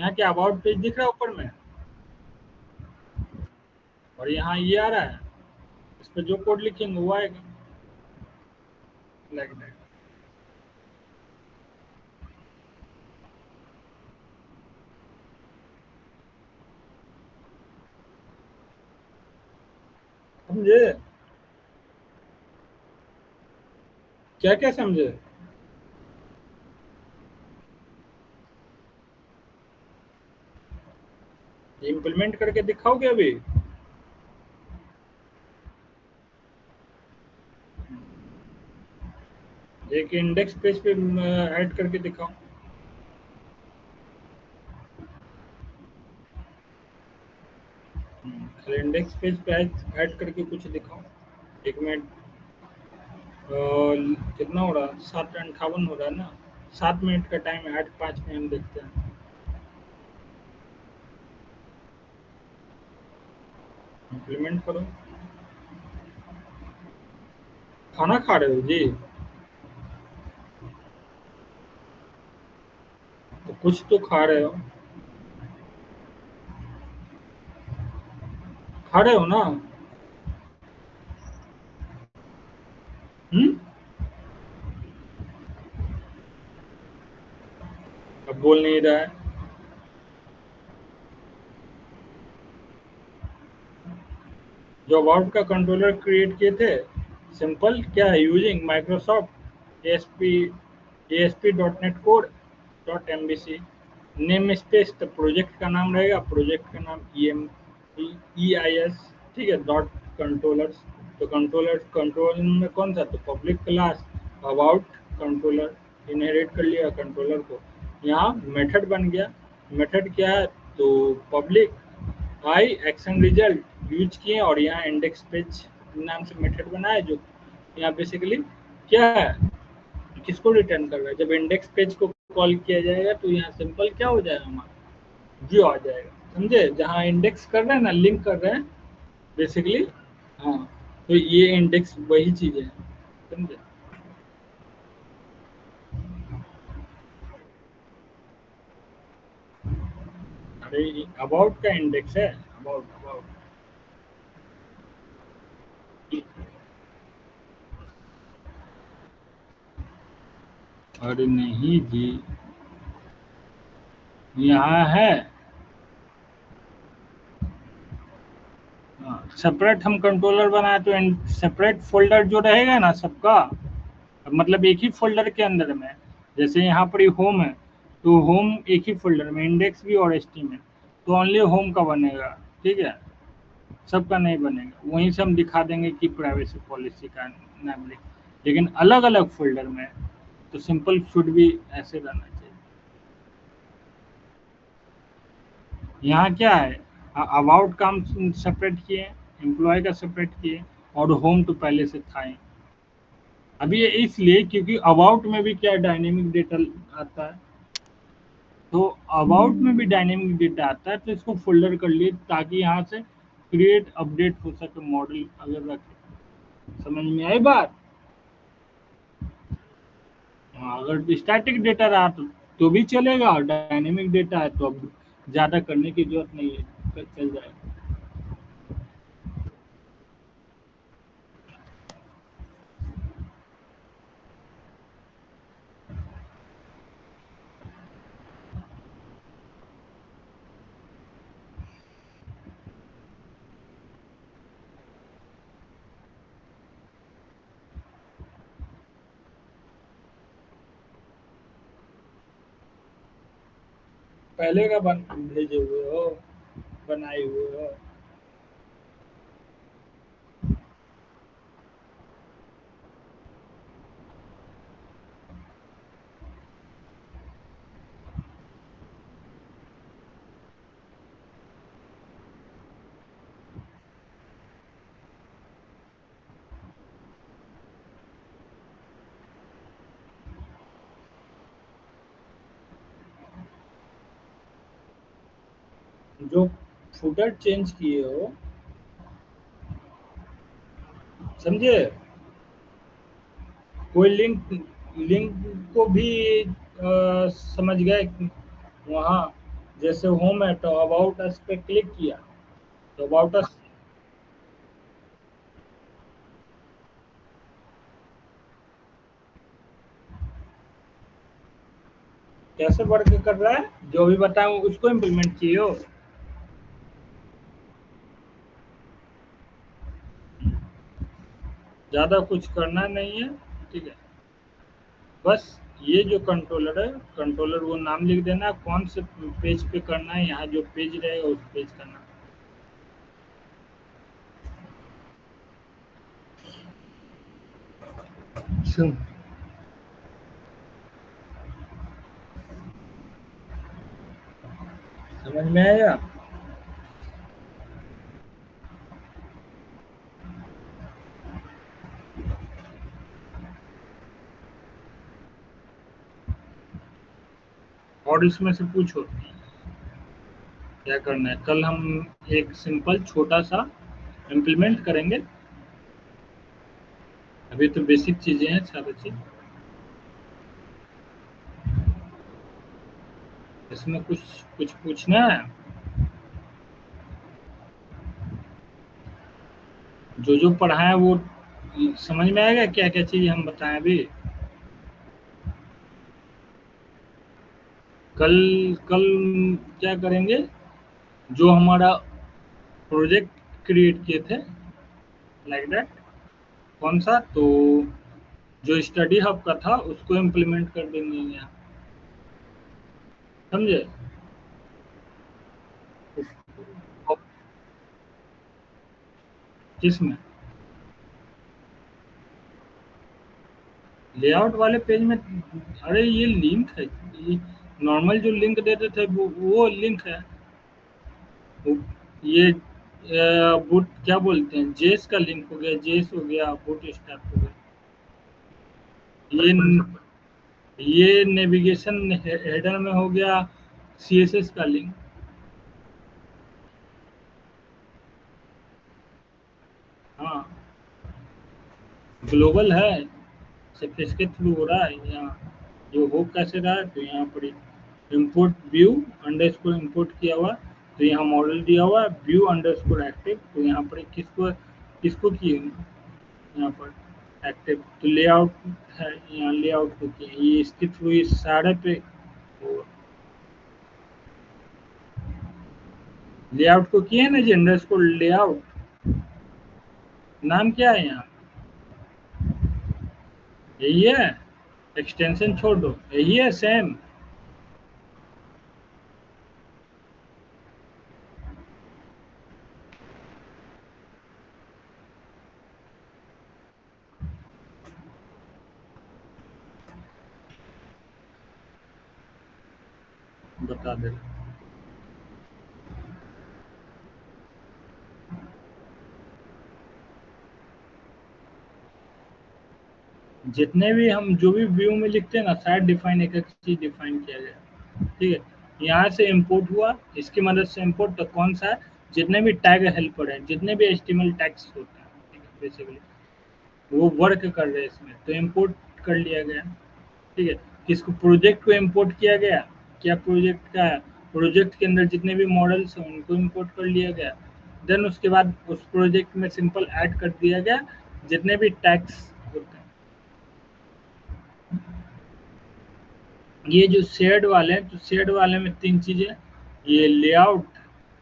यहाँ क्या अबाउट पेज दिख रहा है ऊपर में, और यहाँ ये आ रहा है, इस पर जो कोड लिखेंगे वो आएगा, लाइक दैट। समझे, क्या क्या समझे, इम्प्लीमेंट करके दिखाओगे अभी। एक इंडेक्स पेज पे ऐड करके दिखाओ। खाली इंडेक्स पेज पे ऐड करके कुछ दिखाओ। एक मिनट, कितना हो रहा है, 7:58 हो रहा है ना, 7 मिनट का टाइम है, 8:05 में हम देखते हैं। इम्प्लीमेंट करो। खाना खा रहे हो जी, तो कुछ तो खा रहे हो, खा रहे हो ना। हम्म, अब बोल नहीं रहा है। जो अबाउट का कंट्रोलर क्रिएट किए थे, सिंपल क्या है, using Microsoft ASP dot net code dot MBC name space, तो प्रोजेक्ट का नाम रहेगा, प्रोजेक्ट का नाम ई आई एस, ठीक है, डॉट कंट्रोलर्स। तो कंट्रोल में कौन सा, तो public class about controller inherit कर लिया कंट्रोलर को। यहाँ मेथड बन गया। मेथड क्या है, तो पब्लिक आई एक्शन रिजल्ट यूज किए, और यहाँ इंडेक्स पेज नाम से मेथड बना है, जो यहाँ बेसिकली क्या है, किसको रिटर्न कर रहा है। जब इंडेक्स पेज को कॉल किया जाएगा तो यहाँ सिंपल क्या हो जाएगा, हमारा व्यू आ जाएगा, समझे, जहाँ इंडेक्स कर रहे हैं ना, लिंक कर रहे हैं बेसिकली। हाँ, तो ये इंडेक्स वही चीजें हैं, समझे। अरे अबाउट का इंडेक्स है, अबाउट अबाउट। अरे नहीं जी, यहाँ है। सेपरेट हम कंट्रोलर बनाए तो सेपरेट फोल्डर जो रहेगा ना सबका, मतलब एक ही फ़ोल्डर के अंदर में, जैसे यहाँ पर ये होम है, तो होम एक ही फ़ोल्डर में, इंडेक्स भी और एचटीएमएल, तो ओनली होम का बनेगा, ठीक है, सबका नहीं बनेगा। वहीं से हम दिखा देंगे कि प्राइवेसी पॉलिसी का नाम लिख, लेकिन अलग-अलग फ़ोल्डर में, तो सिंपल शुड भी ऐसे रहना चाहिए। यहाँ क्या है, अबाउट का हम सेपरेट किए, एम्प्लॉय का सेपरेट किए, और होम तो पहले से था ही। अभी ये इसलिए क्योंकि अबाउट में भी क्या डायनेमिक डेटा आता है, तो अबाउट में भी डायनेमिक डेटा आता है, तो इसको फ़ोल्डर कर लिए ताकि यहाँ से क्रिएट अपडेट हो सके मॉडल अगर रखें। समझ में आई बात? हाँ, अगर स्टैटिक डेटा रहा तो भी चलेगा, और डायनेमिक डेटा है तो अब ज़्यादा करने की ज़रूरत नहीं है, चल जाएगा। पहले का भेजे हुए हो, बनाए हुए हो। जो फुटर चेंज किए हो, समझे, कोई लिंक लिंक को भी समझ गए वहाँ, जैसे होम है तो अबाउट अस पे क्लिक किया, तो अबाउट अस कैसे वर्क कर रहा है, जो भी बताऊँ उसको इम्प्लीमेंट किए हो। ज़्यादा कुछ करना नहीं है, ठीक है, बस ये जो कंट्रोलर है, कंट्रोलर वो नाम लिख देना, कौन से पेज पे करना है, यहाँ जो पेज रहेगा उस पेज का नाम। सुन, समझ में आया? और इसमें से पूछो क्या करना है। कल हम एक सिंपल छोटा सा इम्प्लीमेंट करेंगे, अभी तो बेसिक चीज़ें हैं सारी चीज़। इसमें कुछ कुछ पूछना है, जो जो पढ़ा है वो समझ में आएगा क्या क्या चीज हम बताएं अभी? कल कल क्या करेंगे, जो हमारा प्रोजेक्ट क्रिएट किए थे लाइक दैट, कौन सा तो जो स्टडी हब का था उसको इम्प्लीमेंट कर देंगे यहाँ, समझे? किसमें? लेआउट वाले पेज में? अरे ये लिंक है, ये नॉर्मल जो लिंक देते थे वो लिंक है। ये बूट क्या बोलते हैं, जेस का लिंक हो गया, जेस हो गया, बूट स्टैप हो गया। ये ये नेविगेशन हेडर में हो गया सीएसएस का लिंक। हाँ, ग्लोबल है, सिर्फ इसके थ्रू हो रहा है यहाँ। जो हो कैसे रहा है, तो यहाँ पर इम्पोर्ट व्यू अंडरस्कोर इम्पोर्ट किया हुआ, तो यहाँ मॉडल दिया हुआ व्यू अंडरस्कोर एक्टिव, तो यहाँ पर किसको किसको किए यहाँ पर एक्टिव, तो लेआउट है, यहाँ लेआउट को किए, ये इसके थ्रू ये सारे पे लेआउट को किए ना जी, अंडरस्कोर लेआउट। नाम क्या है यहाँ? यही है, एक्सटेंशन छोड़ दो, यही है सेम। बता दे। जितने भी हम जो भी व्यू में लिखते हैं ना, साइड डिफाइन एक एक चीज डिफाइन किया गया, ठीक है। यहाँ से इंपोर्ट हुआ, इसकी मदद से इंपोर्ट तो कौन सा है, जितने भी टैग हेल्पर हैं, जितने भी एचटीएमएल टैग्स होते हैं, ठीक है, बेसिकली वो वर्क कर रहे हैं इसमें, तो इंपोर्ट कर लिया गया, ठीक है। किसको, प्रोजेक्ट को इंपोर्ट किया गया, क्या प्रोजेक्ट का है, प्रोजेक्ट के अंदर जितने भी मॉडल्स हैं उनको इंपोर्ट कर लिया गया। देन उसके बाद उस प्रोजेक्ट में सिंपल ऐड कर दिया गया जितने भी टैग्स होते हैं। ये जो शेयर्ड वाले हैं, तो शेयर्ड वाले में तीन चीजें, ये लेआउट,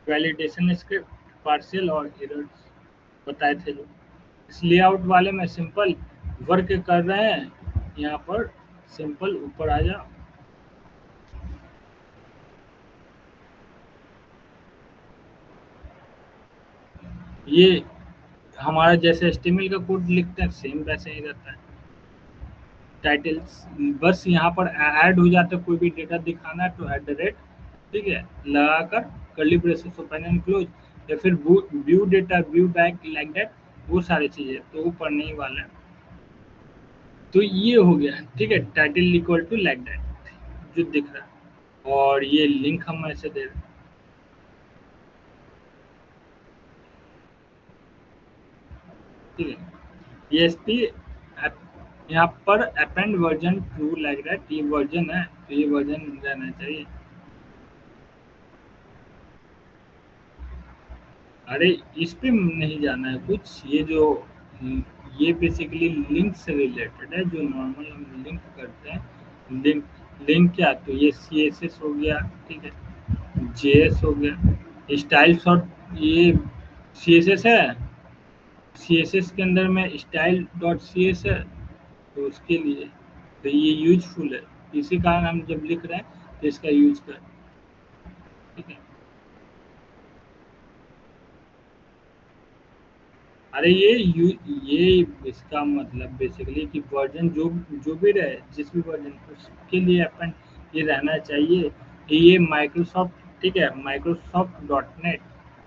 वैलिडेशन स्क्रिप्ट, पार्शियल और एरर्स बताए थे जो। इस लेआउट वाले में सिंपल वर्क कर रहे हैं, यहाँ पर सिंपल ऊपर आ जाओ, ये हमारा जैसे एचटीएमएल का कोड लिखते हैं सेम वैसे ही रहता है। टाइटल्स बस यहाँ पर ऐड हो जाता है, कोई भी डेटा दिखाना है तो एट द रेट, ठीक है, लगाकर curly braces open and close, या फिर view data, view back like that, वो सारी चीजें तो वो पढ़ने ही वाला है। तो ये हो गया, ठीक है, title equal to like that जो दिख रहा है, और ये लिंक हम ऐसे दे रहे हैं, ठीक है। ESP यहाँ पर append version two like that, ये वर्जन है तो ये वर्जन रहना चाहिए। अरे इस पे नहीं जाना है कुछ, ये जो ये बेसिकली लिंक से रिलेटेड है, जो नॉर्मल हम लिंक करते हैं। लिंक लिंक क्या, तो ये CSS हो गया, ठीक है, JS हो गया, स्टाइल्स, और ये CSS है, CSS के अंदर में स्टाइल डॉट सी एस है, तो उसके लिए तो ये यूजफुल है, इसी कारण हम जब लिख रहे हैं तो इसका यूज कर, ठीक है। अरे ये इसका मतलब बेसिकली कि वर्जन जो जो भी रहे, जिस भी वर्जन, उसके लिए अपन ये रहना चाहिए कि ये माइक्रोसॉफ्ट, ठीक है, Microsoft dot net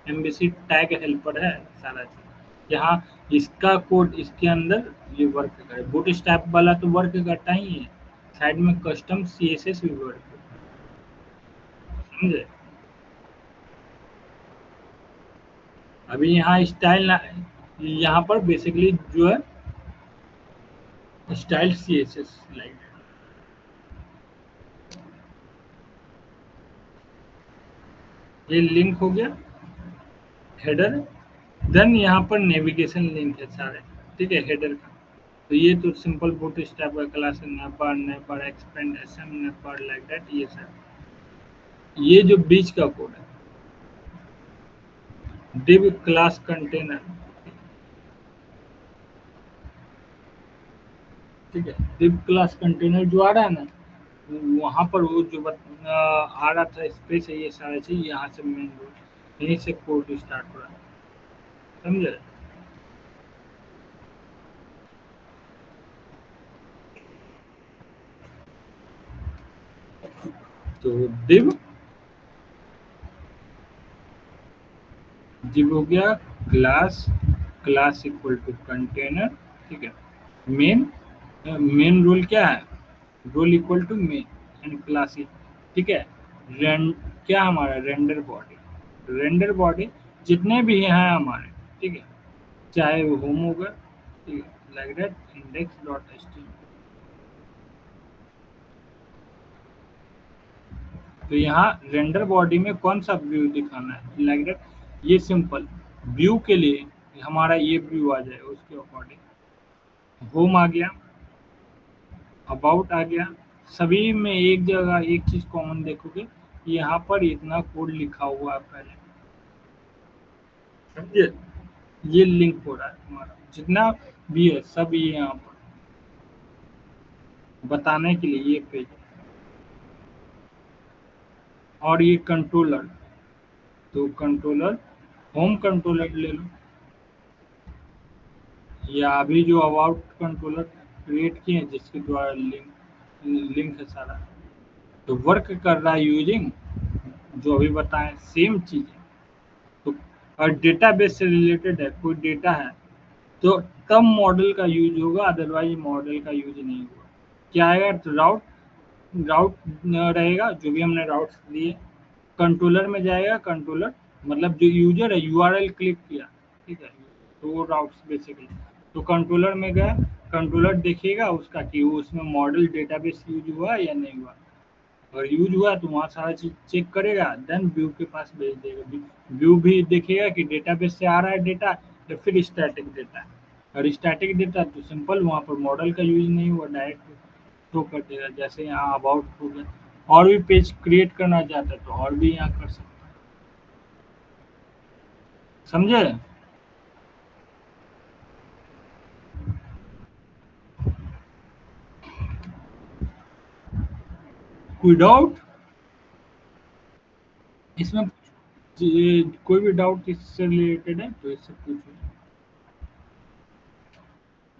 MBC tag helper है सारा चीज यहाँ, इसका कोड इसके अंदर ये वर्क करे। बूट स्टैप वाला तो वर्क करता ही है, साइड में कस्टम CSS भी वर्क करता है, समझे? अभी यहाँ स्टाइल, यहाँ पर बेसिकली जो है स्टाइल CSS लाइक, ये लिंक हो गया हेडर, देन यहाँ पर नेविगेशन लिंक है सारे, ठीक है, हेडर का। तो ये तो सिंपल बूट स्ट्रैप का क्लास है, नेपर नेपर एक्सपेंड एसएम नेपर लाइक दैट, ये सब। ये जो बीच का कोड है, div क्लास कंटेनर, ठीक है, div क्लास कंटेनर जो आ रहा है ना, वहाँ पर वो जो आ रहा था स्पेस है, ये सारा चीज यहाँ से मेन रोड, यहीं से कोड स्टार्ट हो रहा है, समझे। तो div div हो गया class, class equal to container, ठीक है। मेन, मेन रोल क्या है, role equal to main and class, ठीक है। रेंड क्या हमारा रेंडर बॉडी, रेंडर बॉडी जितने भी हैं हमारे, ठीक है, चाहे वो होम होगा, ठीक है, like that index dot H T. तो यहाँ रेंडर बॉडी में कौन सा व्यू दिखाना है, लाइक दैट, ये सिंपल व्यू के लिए हमारा ये व्यू आ जाएगा, उसके अकॉर्डिंग होम आ गया, अबाउट आ गया। सभी में एक जगह एक चीज कॉमन देखोगे, यहाँ पर इतना कोड लिखा हुआ है पहले, समझे। ये लिंक हो रहा है हमारा, जितना भी है सब ये यहाँ पर बताने के लिए ये पेज। और ये कंट्रोलर, तो कंट्रोलर, होम कंट्रोलर ले लो, या अभी जो अबाउट कंट्रोलर क्रिएट किए हैं जिसके द्वारा लिंक लिंक है सारा, तो वर्क कर रहा है यूजिंग, जो अभी बताएं सेम चीज है। तो और डेटाबेस से रिलेटेड है, कोई डेटा है, तो तब मॉडल का यूज होगा, अदरवाइज मॉडल का यूज नहीं होगा। क्या आएगा, तो राउट, राउट रहेगा, जो भी हमने राउट्स दिए, कंट्रोलर में जाएगा, कंट्रोलर मतलब जो यूजर है यूआरएल क्लिक किया, ठीक है, तो वो राउट्स बेसिकली, तो कंट्रोलर में गया, कंट्रोलर देखेगा उसका कि वो उसमें मॉडल डेटाबेस यूज हुआ या नहीं हुआ, अगर यूज हुआ तो वहाँ सारा चीज चेक करेगा, देन व्यू के पास भेज देगा, व्यू भी देखेगा कि डेटाबेस से आ रहा है डेटा या फिर स्टैटिक डेटा है, और स्टैटिक डेटा तो सिंपल वहाँ पर मॉडल का यूज नहीं हुआ, डायरेक्ट शो कर देगा, जैसे यहाँ अबाउट हो गया। और भी पेज क्रिएट करना चाहता है तो और भी यहाँ कर सकता है, समझे। कोई डाउट इसमें, कोई भी डाउट इससे रिलेटेड है तो इससे पूछो,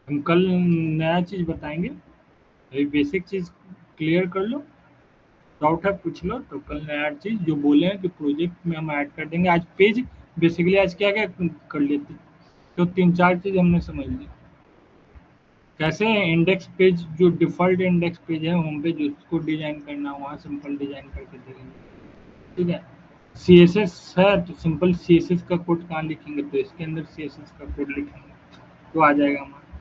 हम कल नया चीज बताएंगे, अभी बेसिक चीज क्लियर कर लो, डाउट है पूछ लो, तो कल नया चीज जो बोले हैं कि प्रोजेक्ट में हम ऐड कर देंगे। आज पेज बेसिकली आज क्या क्या कर लेते हैं, तो तीन चार चीज हमने समझ ली, कैसे इंडेक्स पेज जो डिफॉल्ट इंडेक्स पेज है होम पेज उसको डिजाइन करना, वहाँ सिंपल डिजाइन करके देंगे, ठीक है। सी एस एस है तो सिंपल सी एस एस का कोड कहाँ लिखेंगे, तो इसके अंदर सी एस एस का कोड लिखेंगे तो आ जाएगा हमारा,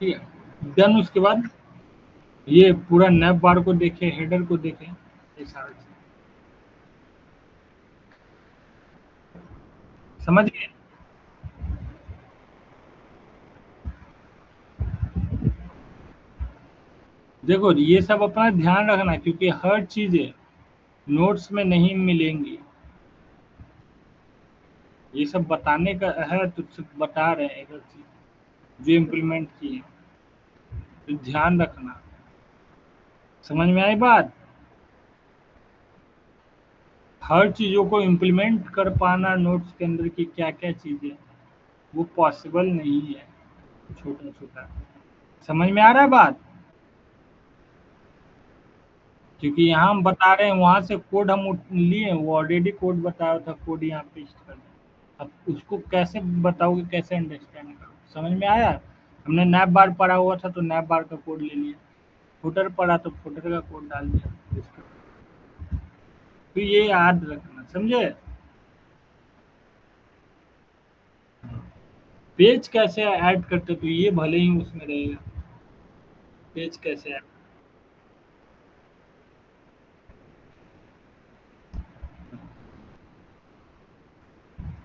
ठीक है। देन उसके बाद ये पूरा नैप बार को देखें, हेडर को देखें, ये सारा चीज समझ गए। देखो ये सब अपना ध्यान रखना, क्योंकि हर चीजें नोट्स में नहीं मिलेंगी, ये सब बताने का है तो सिर्फ बता रहे हैं एक चीज जो इम्प्लीमेंट की है, तो ध्यान रखना, समझ में आई बात। हर चीजों को इम्प्लीमेंट कर पाना नोट्स के अंदर की क्या क्या चीजें, वो पॉसिबल नहीं है, छोटा छोटा, समझ में आ रहा है बात। क्योंकि यहाँ हम बता रहे हैं, वहां से कोड हम लिए, वो ऑलरेडी कोड बताया था, कोड यहाँ पेस्ट कर दिया, अब उसको कैसे बताओगे, कैसे अंडरस्टैंड करोगे, समझ में आया। हमने नैप बार पढ़ा हुआ था तो नैप बार का कोड ले लिया, फुटर पढ़ा तो फुटर का कोड डाल दिया, तो ये याद रखना, समझे। पेज कैसे ऐड करते तो ये भले ही उसमें रहेगा, पेज कैसे ऐड,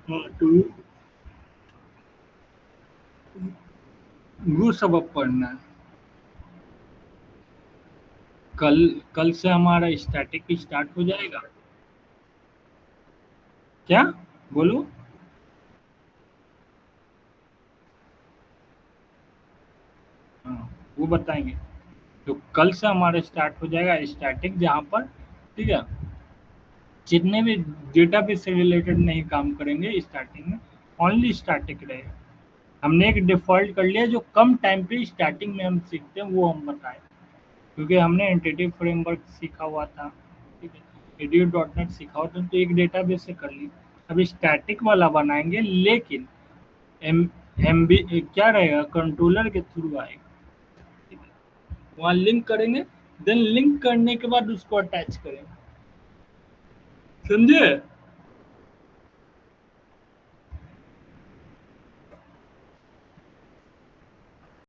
हाँ, तो वो सब अब पढ़ना है। कल कल से हमारा स्टैटिक स्टार्ट हो जाएगा। क्या? बोलो। हाँ, वो बताएंगे। तो कल से हमारा स्टार्ट हो जाएगा स्टैटिक, जहाँ पर ठीक है जितने भी डेटाबेस से रिलेटेड नहीं काम करेंगे स्टार्टिंग में, ओनली स्टैटिक रहेगा। हमने एक डिफॉल्ट कर लिया जो कम टाइम पे स्टार्टिंग में हम सीखते हैं, वो हम बताएं, क्योंकि हमने एंटिटी फ्रेमवर्क सीखा हुआ था, ठीक है, एडीओ डॉट नेट सीखा हुआ था, तो एक डेटाबेस से कर ली। अब स्टैटिक वाला बनाएंगे, लेकिन एम एम बी क्या रहेगा, कंट्रोलर के थ्रू आएगा, ठीक है। वहाँ लिंक करेंगे, देन लिंक करने के बाद उसको अटैच करेंगे, समझे?